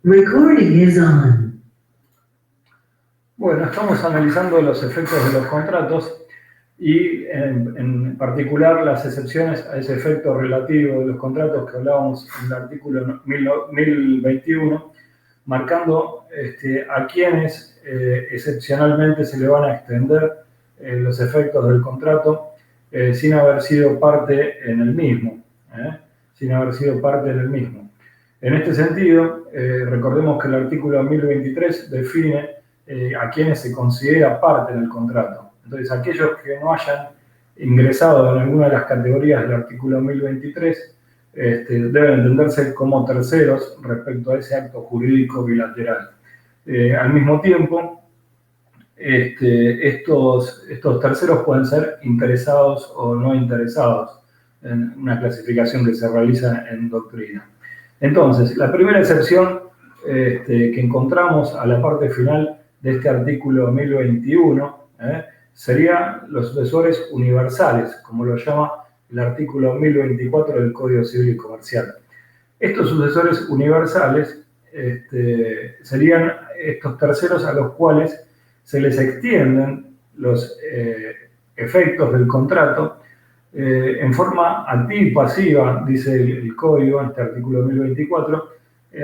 Recording is on. Bueno, estamos analizando los efectos de los contratos y en particular las excepciones a ese efecto relativo de los contratos que hablábamos en el artículo 1021, marcando a quienes excepcionalmente se le van a extender los efectos del contrato sin haber sido parte en el mismo. En este sentido, recordemos que el artículo 1023 define a quienes se considera parte en el contrato. Entonces, aquellos que no hayan ingresado en alguna de las categorías del artículo 1023 deben entenderse como terceros respecto a ese acto jurídico bilateral. Al mismo tiempo, estos terceros pueden ser interesados o no interesados en una clasificación que se realiza en doctrina. Entonces, la primera excepción que encontramos a la parte final de este artículo 1021 serían los sucesores universales, como lo llama el artículo 1024 del Código Civil y Comercial. Estos sucesores universales serían estos terceros a los cuales se les extienden los efectos del contrato en forma activa y pasiva, dice el Código, en este artículo 1024,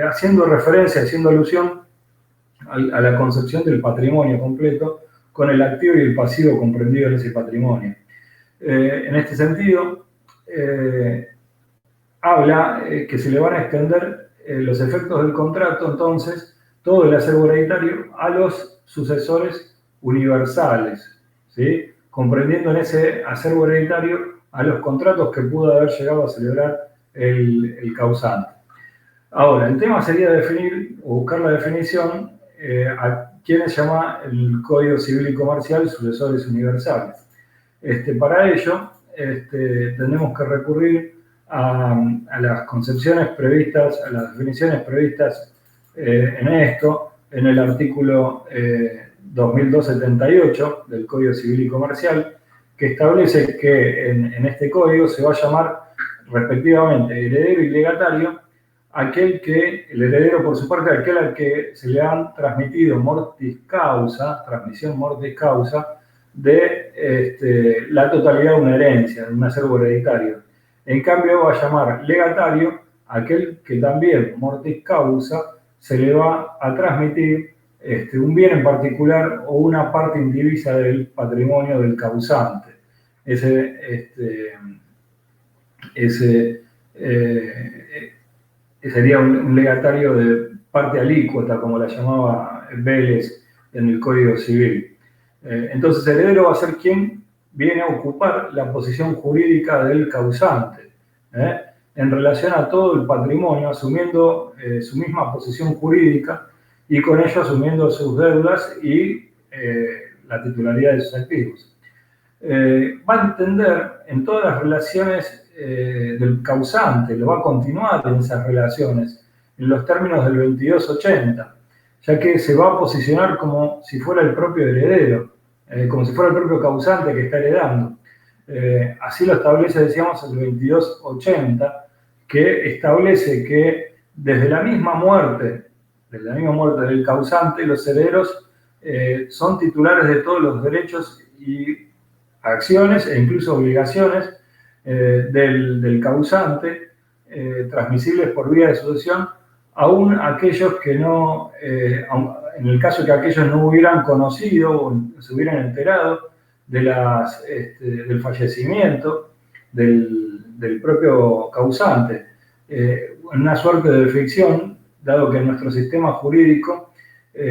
haciendo referencia, haciendo alusión a la concepción del patrimonio completo con el activo y el pasivo comprendido en ese patrimonio. En este sentido, habla que se le van a extender los efectos del contrato, entonces, todo el acervo hereditario a los sucesores universales, ¿sí? Comprendiendo en ese acervo hereditario a los contratos que pudo haber llegado a celebrar el causante. Ahora, el tema sería definir o buscar la definición a quienes llama el Código Civil y Comercial sucesores universales. Para ello, tenemos que recurrir a las concepciones previstas, a las definiciones previstas en esto, en el artículo 2278 del Código Civil y Comercial, que establece que en este código se va a llamar respectivamente heredero y legatario aquel que, el heredero por su parte, aquel al que se le han transmitido mortis causa, transmisión mortis causa, de la totalidad de una herencia, de un acervo hereditario. En cambio, va a llamar legatario aquel que también, mortis causa, se le va a transmitir un bien en particular o una parte indivisa del patrimonio del causante. Sería un legatario de parte alícuota, como la llamaba Vélez en el Código Civil. Entonces, el heredero va a ser quien viene a ocupar la posición jurídica del causante, en relación a todo el patrimonio, asumiendo su misma posición jurídica y con ello asumiendo sus deudas y la titularidad de sus activos. Va a entender en todas las relaciones del causante, lo va a continuar en esas relaciones, en los términos del 2280, ya que se va a posicionar como si fuera el propio heredero, como si fuera el propio causante que está heredando. Así lo establece, decíamos, el 2280, que establece que desde la misma muerte del causante, los herederos son titulares de todos los derechos y acciones e incluso obligaciones del causante, transmisibles por vía de sucesión, aún aquellos que no, en el caso que aquellos no hubieran conocido o se hubieran enterado del fallecimiento del propio causante. Una suerte de ficción, dado que en nuestro sistema jurídico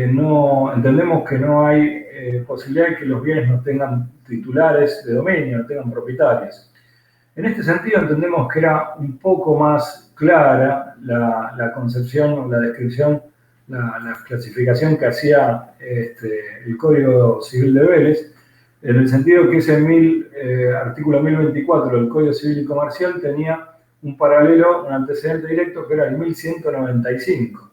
no entendemos que no hay posibilidad de que los bienes no tengan titulares de dominio, no tengan propietarios. En este sentido entendemos que era un poco más clara la concepción o la descripción, la clasificación que hacía el Código Civil de Vélez, en el sentido que ese artículo 1024 del Código Civil y Comercial tenía un paralelo, un antecedente directo, que era el 1195,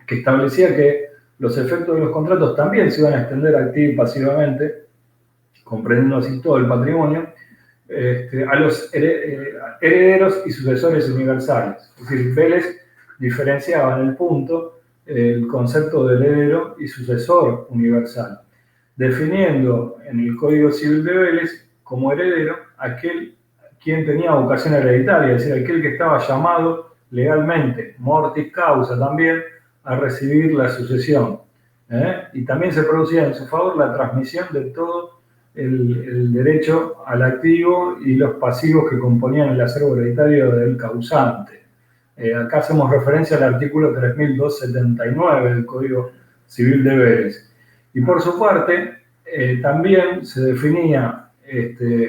que establecía que los efectos de los contratos también se iban a extender activa y pasivamente, comprendiendo así todo el patrimonio, a los herederos y sucesores universales. Es decir, Vélez diferenciaba en el punto el concepto de heredero y sucesor universal, definiendo en el Código Civil de Vélez como heredero aquel quien tenía vocación hereditaria, es decir, aquel que estaba llamado legalmente, mortis causa también, a recibir la sucesión. Y también se producía en su favor la transmisión de todo el derecho al activo y los pasivos que componían el acervo hereditario del causante. Acá hacemos referencia al artículo 3279 del Código Civil de Vélez. Y por su parte, también se definía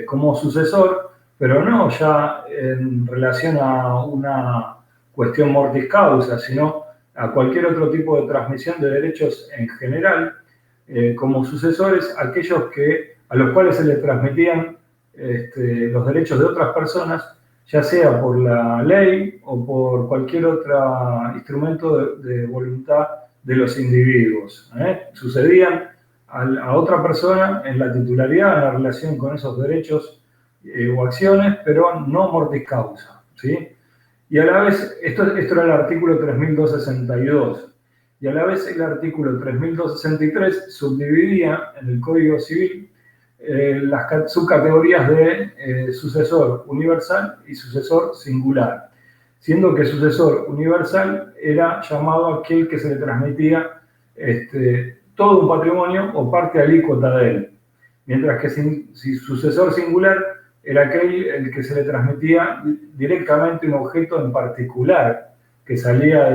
como sucesor, pero no ya en relación a una cuestión mortis causa, sino a cualquier otro tipo de transmisión de derechos en general, como sucesores aquellos a los cuales se les transmitían los derechos de otras personas, ya sea por la ley o por cualquier otro instrumento de voluntad de los individuos. Sucedían a otra persona en la titularidad, en la relación con esos derechos o acciones, pero no mortis causa, ¿sí? Y a la vez, esto era el artículo 3262, y a la vez el artículo 3263 subdividía en el Código Civil las subcategorías de sucesor universal y sucesor singular, siendo que sucesor universal era llamado aquel que se le transmitía todo un patrimonio o parte alícuota de él, mientras que si sucesor singular era el que se le transmitía directamente un objeto en particular que salía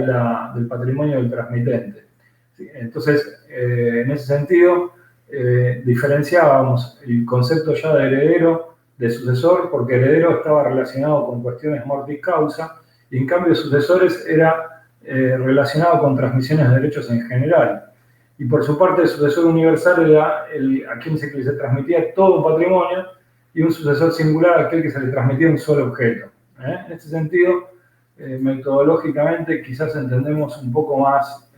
del patrimonio del transmitente. Entonces, en ese sentido, diferenciábamos el concepto ya de heredero de sucesor, porque heredero estaba relacionado con cuestiones mortis causa, y en cambio sucesores era relacionado con transmisiones de derechos en general. Y por su parte, el sucesor universal era a quien se le transmitía todo un patrimonio, y un sucesor singular aquel que se le transmitía un solo objeto. En este sentido, metodológicamente quizás entendemos un poco más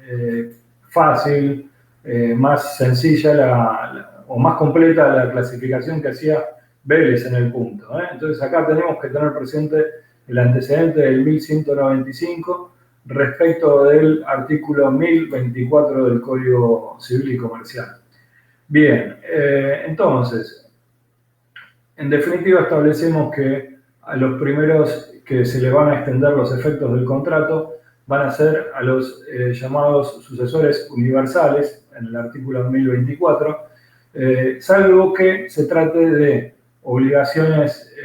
fácil, más sencilla o más completa la clasificación que hacía Vélez en el punto. Entonces acá tenemos que tener presente el antecedente del 1195 respecto del artículo 1024 del Código Civil y Comercial. Bien, entonces, en definitiva establecemos que a los primeros que se le van a extender los efectos del contrato van a ser a los llamados sucesores universales, en el artículo 1024, salvo que se trate de obligaciones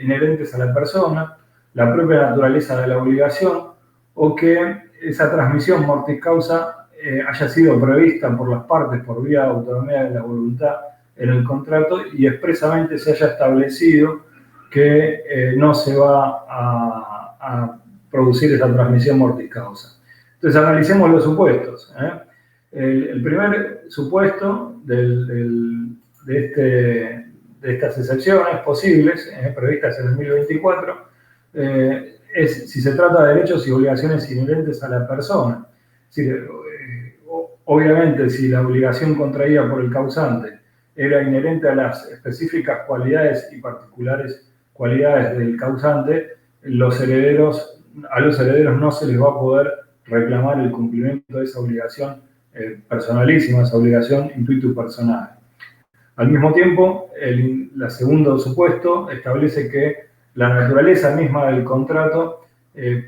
inherentes a la persona, la propia naturaleza de la obligación, o que esa transmisión mortis causa haya sido prevista por las partes por vía de autonomía de la voluntad en el contrato y expresamente se haya establecido que no se va a producir esa transmisión mortis causa. Entonces analicemos los supuestos. El primer supuesto de estas excepciones posibles, previstas en el 1024, es si se trata de derechos y obligaciones inherentes a la persona. Es decir, obviamente, si la obligación contraída por el causante era inherente a las específicas cualidades y particulares cualidades del causante, a los herederos no se les va a poder reclamar el cumplimiento de esa obligación personalísima, esa obligación intuitu personal. Al mismo tiempo, el segundo supuesto establece que la naturaleza misma del contrato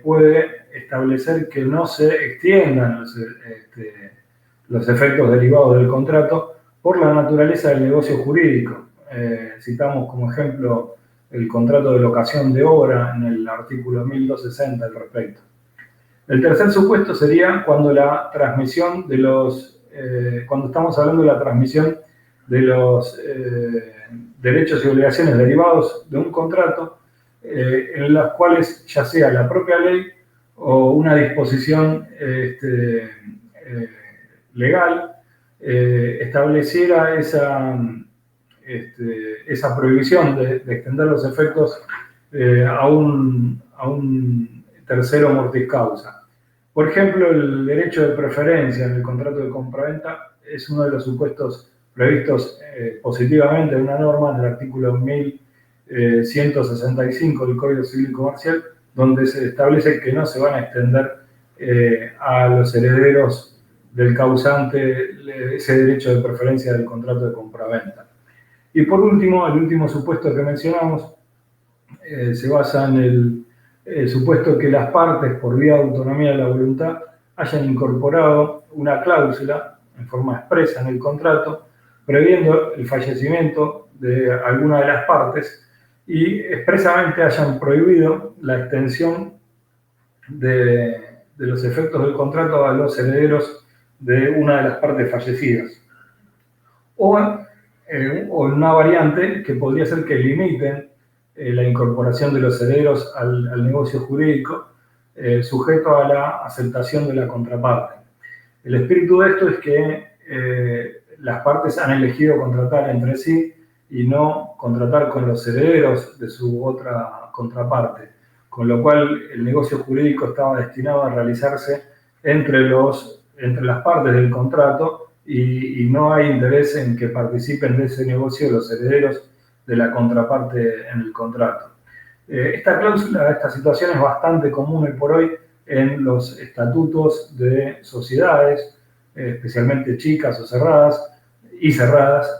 puede establecer que no se extiendan los efectos derivados del contrato por la naturaleza del negocio jurídico. Citamos como ejemplo el contrato de locación de obra en el artículo 1260 al respecto. El tercer supuesto sería cuando la transmisión de cuando estamos hablando de la transmisión de los derechos y obligaciones derivados de un contrato, en las cuales ya sea la propia ley o una disposición legal estableciera esa prohibición de extender los efectos a un tercero mortis causa. Por ejemplo, el derecho de preferencia en el contrato de compraventa es uno de los supuestos previstos positivamente en una norma en el artículo 1165 del Código Civil y Comercial, donde se establece que no se van a extender a los herederos del causante ese derecho de preferencia del contrato de compraventa. Y por último, el último supuesto que mencionamos se basa en el supuesto que las partes, por vía de autonomía de la voluntad, hayan incorporado una cláusula en forma expresa en el contrato, previendo el fallecimiento de alguna de las partes y expresamente hayan prohibido la extensión de los efectos del contrato a los herederos de una de las partes fallecidas. O una variante que podría ser que limiten la incorporación de los herederos al negocio jurídico, sujeto a la aceptación de la contraparte. El espíritu de esto es que las partes han elegido contratar entre sí y no contratar con los herederos de su otra contraparte, con lo cual el negocio jurídico estaba destinado a realizarse entre las partes del contrato y no hay interés en que participen de ese negocio los herederos de la contraparte en el contrato. Esta cláusula, esta situación es bastante común hoy por hoy en los estatutos de sociedades, especialmente chicas o cerradas,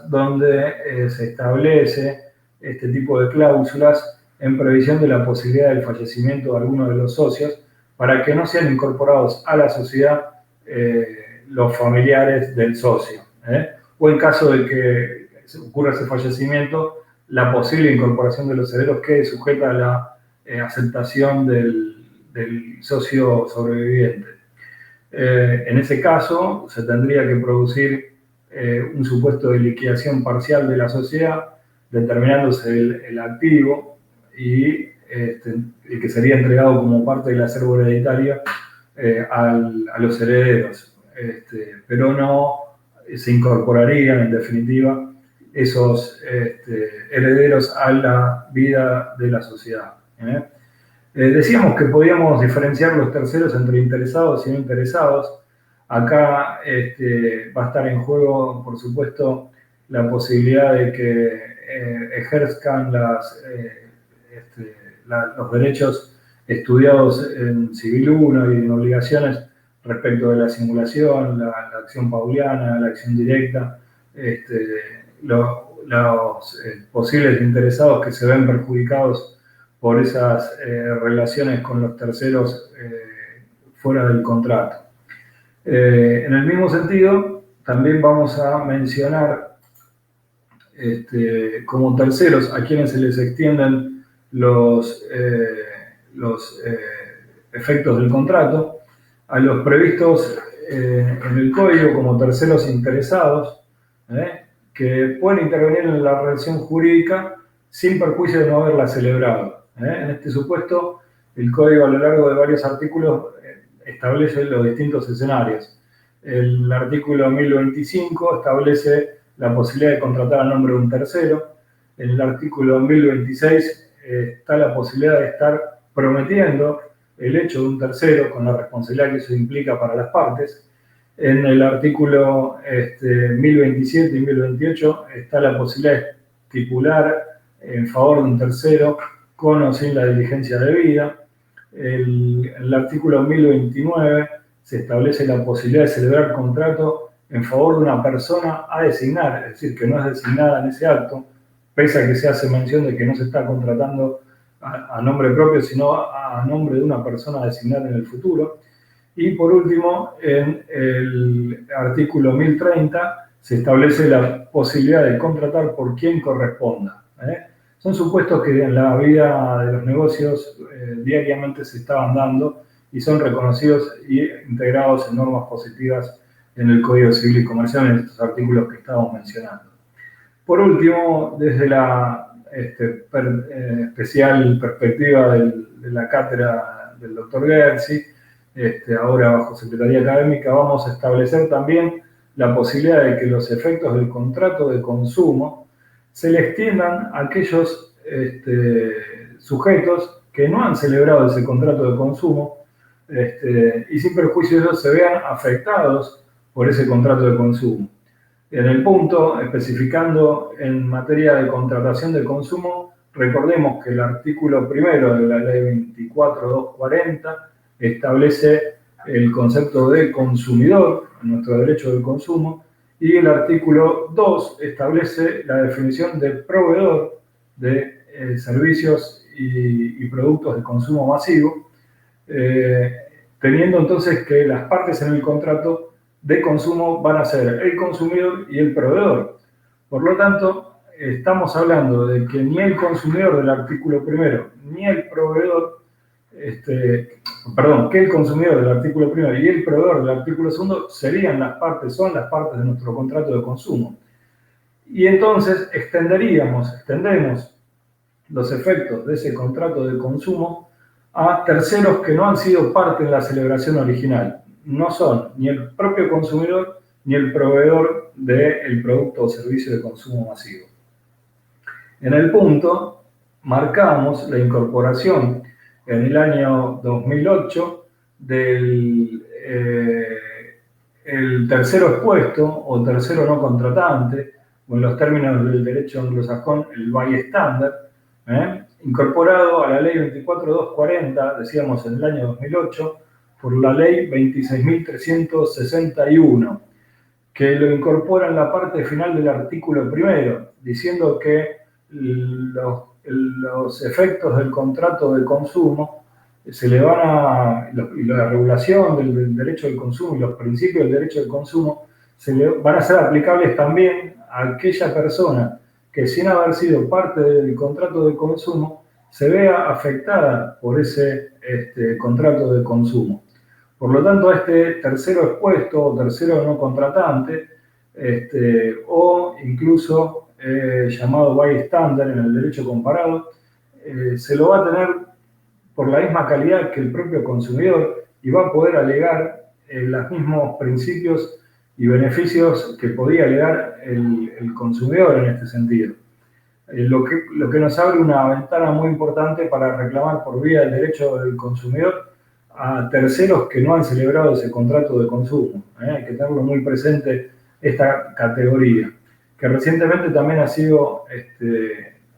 donde se establece este tipo de cláusulas en previsión de la posibilidad del fallecimiento de alguno de los socios para que no sean incorporados a la sociedad los familiares del socio. O en caso de que ocurra ese fallecimiento, la posible incorporación de los herederos quede sujeta a la aceptación del socio sobreviviente. En ese caso, se tendría que producir un supuesto de liquidación parcial de la sociedad, determinándose el activo y el que sería entregado como parte del acervo hereditario a los herederos. Pero no se incorporarían, en definitiva, esos herederos a la vida de la sociedad. Decíamos que podíamos diferenciar los terceros entre interesados y no interesados. Acá va a estar en juego, por supuesto, la posibilidad de que ejerzcan los derechos estudiados en Civil 1 y en obligaciones respecto de la simulación, la acción pauliana, la acción directa, los posibles interesados que se ven perjudicados por esas relaciones con los terceros fuera del contrato. En el mismo sentido, también vamos a mencionar como terceros a quienes se les extienden los efectos del contrato, a los previstos en el código como terceros interesados, que pueden intervenir en la relación jurídica sin perjuicio de no haberla celebrado. En este supuesto, el código a lo largo de varios artículos establece los distintos escenarios. El artículo 1025 establece la posibilidad de contratar a nombre de un tercero. En el artículo 1026 está la posibilidad de estar prometiendo el hecho de un tercero con la responsabilidad que eso implica para las partes. En el artículo 1027 y 1028 está la posibilidad de estipular en favor de un tercero con o sin la diligencia debida. En el artículo 1029 se establece la posibilidad de celebrar contrato en favor de una persona a designar, es decir, que no es designada en ese acto, pese a que se hace mención de que no se está contratando a nombre propio, sino a nombre de una persona designada en el futuro. Y por último, en el artículo 1030 se establece la posibilidad de contratar por quien corresponda. Son supuestos que en la vida de los negocios diariamente se estaban dando y son reconocidos y integrados en normas positivas en el Código Civil y Comercial en estos artículos que estábamos mencionando. Por último, desde la especial perspectiva de la cátedra del doctor Gersi, ahora bajo Secretaría Académica, vamos a establecer también la posibilidad de que los efectos del contrato de consumo se le extiendan a aquellos sujetos que no han celebrado ese contrato de consumo y sin perjuicio de ellos se vean afectados por ese contrato de consumo. En el punto, especificando en materia de contratación de consumo, recordemos que el artículo primero de la ley 24.240 establece el concepto de consumidor, nuestro derecho del consumo, y el artículo 2 establece la definición de proveedor de servicios y productos de consumo masivo, teniendo entonces que las partes en el contrato de consumo van a ser el consumidor y el proveedor. Por lo tanto, estamos hablando de que ni el consumidor del artículo primero, ni el proveedor, que el consumidor del artículo primero y el proveedor del artículo segundo son las partes de nuestro contrato de consumo. Y entonces extendemos los efectos de ese contrato de consumo a terceros que no han sido parte en la celebración original. No son ni el propio consumidor ni el proveedor del producto o servicio de consumo masivo. En el punto, marcamos la incorporación en el año 2008 del el tercero expuesto o tercero no contratante, o en los términos del derecho anglosajón, el bystander, incorporado a la ley 24240, decíamos en el año 2008, por la ley 26.361, que lo incorpora en la parte final del artículo primero, diciendo que los efectos del contrato de consumo se le van y la regulación del derecho del consumo y los principios del derecho del consumo van a ser aplicables también a aquella persona que, sin haber sido parte del contrato de consumo, se vea afectada por ese contrato de consumo. Por lo tanto, este tercero expuesto o tercero no contratante, o incluso llamado bystander en el derecho comparado, se lo va a tener por la misma calidad que el propio consumidor y va a poder alegar los mismos principios y beneficios que podía alegar el consumidor en este sentido. Lo que nos abre una ventana muy importante para reclamar por vía del derecho del consumidor a terceros que no han celebrado ese contrato de consumo. Hay que tenerlo muy presente esta categoría, que recientemente también ha sido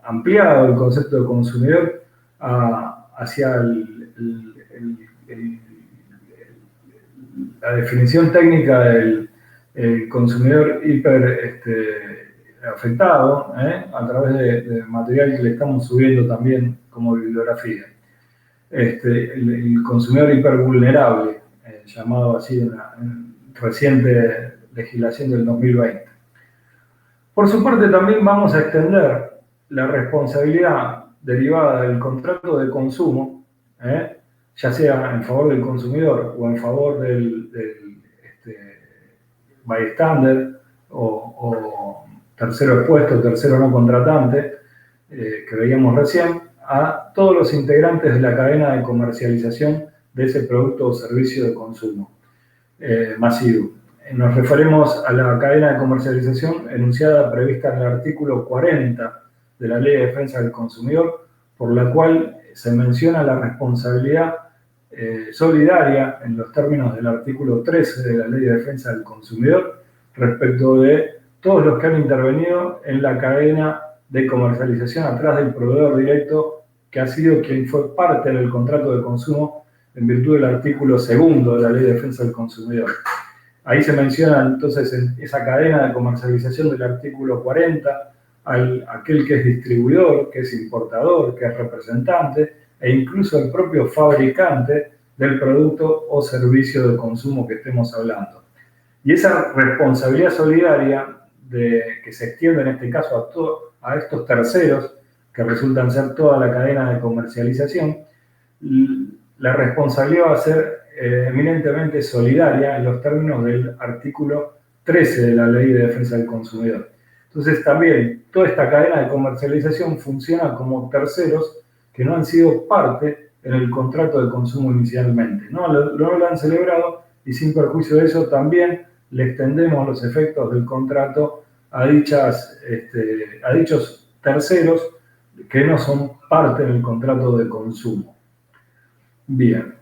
ampliado el concepto de consumidor hacia la definición técnica del consumidor hiper afectado, a través de material que le estamos subiendo también como bibliografía. El consumidor hipervulnerable, llamado así en la reciente legislación del 2020. Por su parte, también vamos a extender la responsabilidad derivada del contrato de consumo, ya sea en favor del consumidor o en favor del bystander o tercero expuesto, tercero no contratante, que veíamos recién, a todos los integrantes de la cadena de comercialización de ese producto o servicio de consumo masivo. Nos referimos a la cadena de comercialización enunciada prevista en el artículo 40 de la Ley de Defensa del Consumidor, por la cual se menciona la responsabilidad solidaria en los términos del artículo 13 de la Ley de Defensa del Consumidor respecto de todos los que han intervenido en la cadena de comercialización atrás del proveedor directo, que ha sido quien fue parte del contrato de consumo en virtud del artículo 2 de la Ley de Defensa del Consumidor. Ahí se menciona entonces en esa cadena de comercialización del artículo 40 aquel que es distribuidor, que es importador, que es representante e incluso el propio fabricante del producto o servicio de consumo que estemos hablando. Y esa responsabilidad solidaria que se extiende en este caso a estos terceros, que resultan ser toda la cadena de comercialización, la responsabilidad va a ser eminentemente solidaria en los términos del artículo 13 de la Ley de Defensa del Consumidor. Entonces también toda esta cadena de comercialización funciona como terceros que no han sido parte en el contrato de consumo inicialmente. No lo han celebrado y sin perjuicio de eso también le extendemos los efectos del contrato a dichos terceros que no son parte del contrato de consumo. Bien.